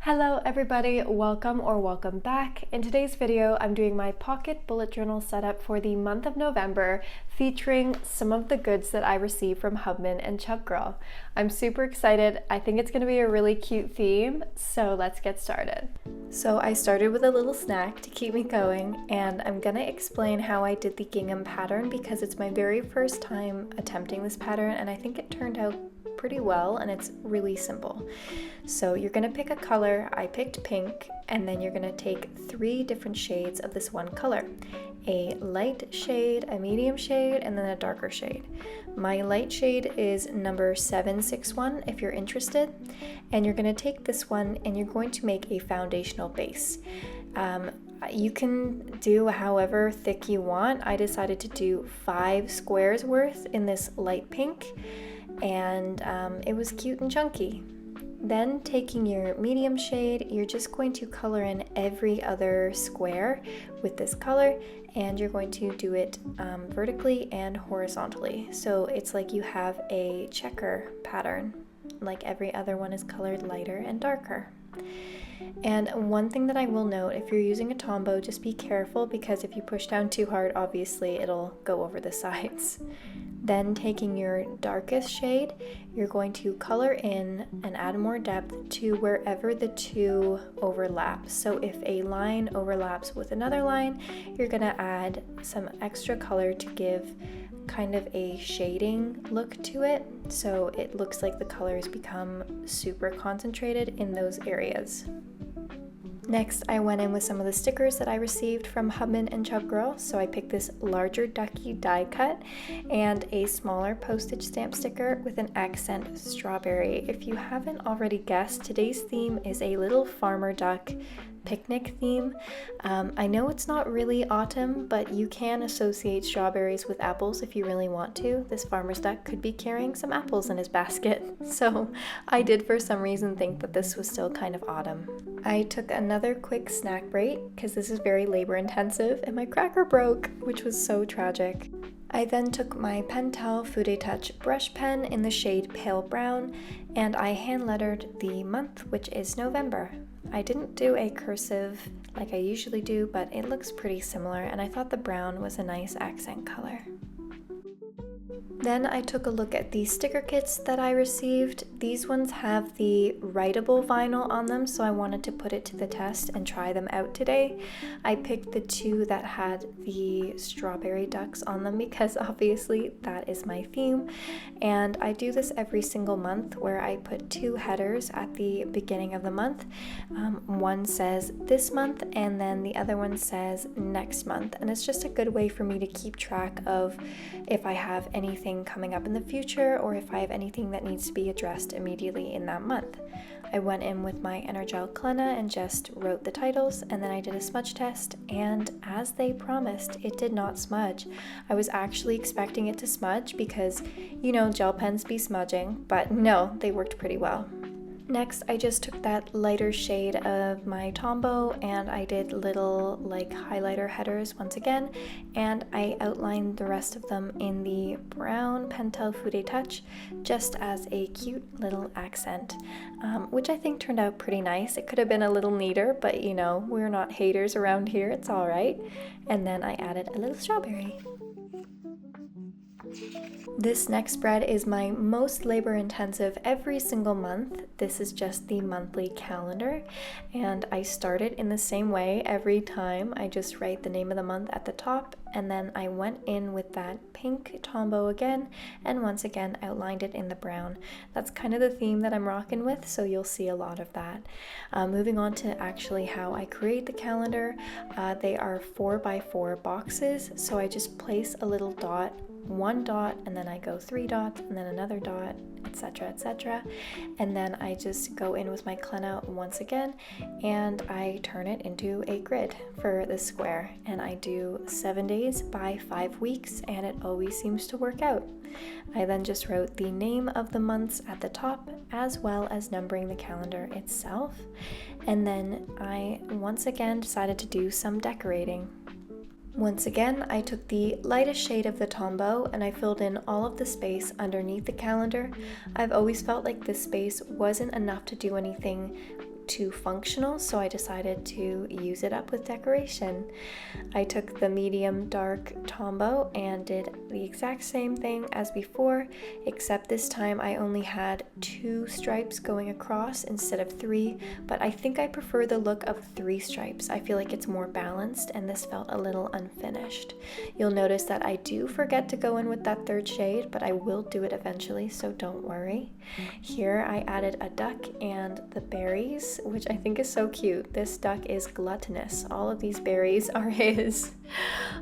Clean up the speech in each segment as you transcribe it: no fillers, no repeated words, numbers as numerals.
Hello everybody, welcome back. In today's video, I'm doing my pocket bullet journal setup for the month of November, featuring some of the goods that I received from Hubman and ChubGirl. I'm super excited. I think it's going to be a really cute theme, so let's get started. So I started with a little snack to keep me going, and I'm going to explain how I did the gingham pattern because it's my very first time attempting this pattern, and I think it turned out pretty well, and it's really simple. So you're going to pick a color. I picked pink, and then you're going to take 3 different shades of this one color. A light shade, a medium shade, and then a darker shade. My light shade is number 761 if you're interested. And you're going to take this one and you're going to make a foundational base. You can do however thick you want. I decided to do 5 squares worth in this light pink, and it was cute and chunky. Then taking your medium shade, you're just going to color in every other square with this color, and you're going to do it vertically and horizontally. So it's like you have a checker pattern, like every other one is colored lighter and darker. And one thing that I will note, if you're using a Tombow, just be careful because if you push down too hard, obviously it'll go over the sides. Then taking your darkest shade, you're going to color in and add more depth to wherever the 2 overlap. So if a line overlaps with another line, you're going to add some extra color to give kind of a shading look to it, so it looks like the colors become super concentrated in those areas. Next, I went in with some of the stickers that I received from Hubman and ChubGirl. So I picked this larger ducky die cut and a smaller postage stamp sticker with an accent strawberry. If you haven't already guessed, today's theme is a little farmer duck picnic theme. I know it's not really autumn, but you can associate strawberries with apples if you really want to. This farmer's duck could be carrying some apples in his basket. So I did for some reason think that this was still kind of autumn. I took another quick snack break because this is very labor intensive and my cracker broke, which was so tragic. I then took my Pentel Fude Touch brush pen in the shade Pale Brown, and I hand lettered the month, which is November. I didn't do a cursive like I usually do, but it looks pretty similar, and I thought the brown was a nice accent color. Then I took a look at the sticker kits that I received. These ones have the writable vinyl on them, so I wanted to put it to the test and try them out today. I picked the 2 that had the strawberry ducks on them because obviously that is my theme. And I do this every single month where I put 2 headers at the beginning of the month. One says this month and then the other one says next month. And it's just a good way for me to keep track of if I have anything coming up in the future or if I have anything that needs to be addressed immediately in that month. I went in with my Energel Clenna and just wrote the titles, and then I did a smudge test, and as they promised, it did not smudge. I was actually expecting it to smudge because, you know, gel pens be smudging, but no, they worked pretty well. Next, I just took that lighter shade of my Tombow and I did little like highlighter headers once again, and I outlined the rest of them in the brown Pentel Fude Touch just as a cute little accent, which I think turned out pretty nice. It could have been a little neater, but you know, we're not haters around here, it's all right. And then I added a little strawberry. This next spread is my most labor intensive every single month. This is just the monthly calendar, and I start it in the same way every time. I just write the name of the month at the top, and then I went in with that pink Tombow again, and once again outlined it in the brown. That's kind of the theme that I'm rocking with, so you'll see a lot of that. Moving on to actually how I create the calendar, they are 4x4 boxes, so I just place a little dot, 1 dot, and then I go 3 dots and then another dot, etc, etc, and then I just go in with my Clenna once again and I turn it into a grid for the square, and I do 7 days by 5 weeks, and it always seems to work out. I then just wrote the name of the months at the top as well as numbering the calendar itself, and then I once again decided to do some decorating. Once again, I took the lightest shade of the Tombow and I filled in all of the space underneath the calendar. I've always felt like this space wasn't enough to do anything too functional, so I decided to use it up with decoration. I took the medium dark Tombow and did the exact same thing as before, except this time I only had 2 stripes going across instead of 3, but I think I prefer the look of 3 stripes. I feel like it's more balanced, and this felt a little unfinished. You'll notice that I do forget to go in with that 3rd shade, but I will do it eventually, so don't worry. Here I added a duck and the berries, which I think is so cute. This duck is gluttonous. All of these berries are his.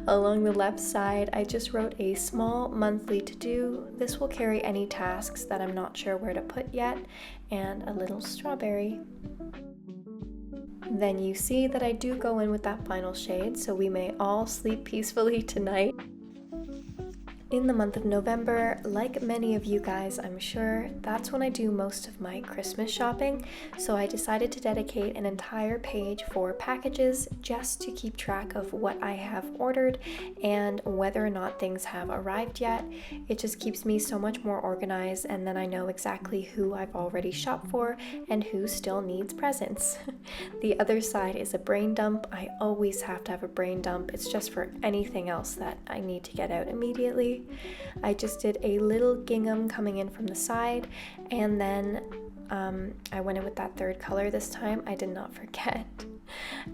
Along the left side, I just wrote a small monthly to-do. This will carry any tasks that I'm not sure where to put yet, and a little strawberry. Then you see that I do go in with that final shade, so we may all sleep peacefully tonight. In the month of November, like many of you guys, I'm sure, that's when I do most of my Christmas shopping, so I decided to dedicate an entire page for packages just to keep track of what I have ordered and whether or not things have arrived yet. It just keeps me so much more organized, and then I know exactly who I've already shopped for and who still needs presents. The other side is a brain dump. I always have to have a brain dump. It's just for anything else that I need to get out immediately. I just did a little gingham coming in from the side, and then I went in with that 3rd color this time. I did not forget.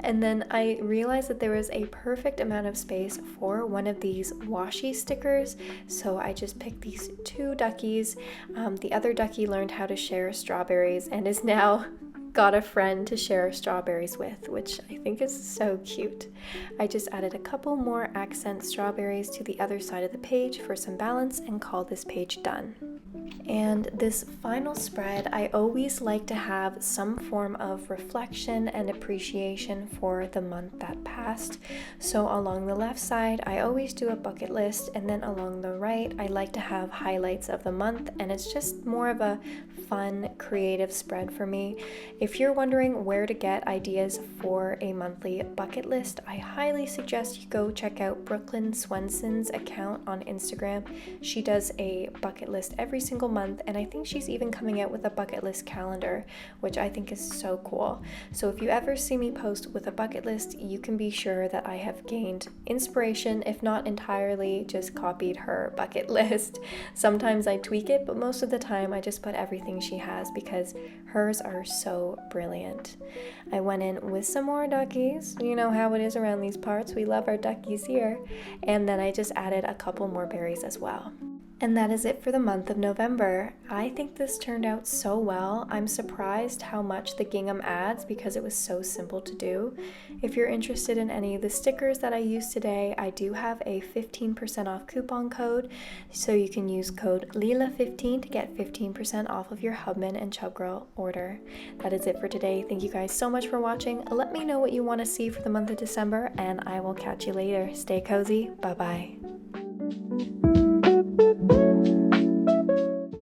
And then I realized that there was a perfect amount of space for one of these washi stickers, so I just picked these 2 duckies. The other ducky learned how to share strawberries and is now got a friend to share strawberries with, which I think is so cute. I just added a couple more accent strawberries to the other side of the page for some balance and called this page done. And this final spread, I always like to have some form of reflection and appreciation for the month that passed. So along the left side, I always do a bucket list, and then along the right, I like to have highlights of the month, and it's just more of a fun, creative spread for me. If you're wondering where to get ideas for a monthly bucket list, I highly suggest you go check out Brooklyn Swenson's account on Instagram. She does a bucket list every single month, and I think she's even coming out with a bucket list calendar, which I think is so cool. So if you ever see me post with a bucket list, you can be sure that I have gained inspiration, if not entirely just copied her bucket list. Sometimes I tweak it, but most of the time I just put everything she has because hers are so brilliant. I went in with some more duckies. You know how it is around these parts. We love our duckies here. And then I just added a couple more berries as well. And that is it for the month of November. I think this turned out so well. I'm surprised how much the gingham adds because it was so simple to do. If you're interested in any of the stickers that I used today, I do have a 15% off coupon code, so you can use code LILA15 to get 15% off of your Hubman and Chub Girl order. That is it for today. Thank you guys so much for watching. Let me know what you want to see for the month of December, and I will catch you later. Stay cozy. Bye-bye.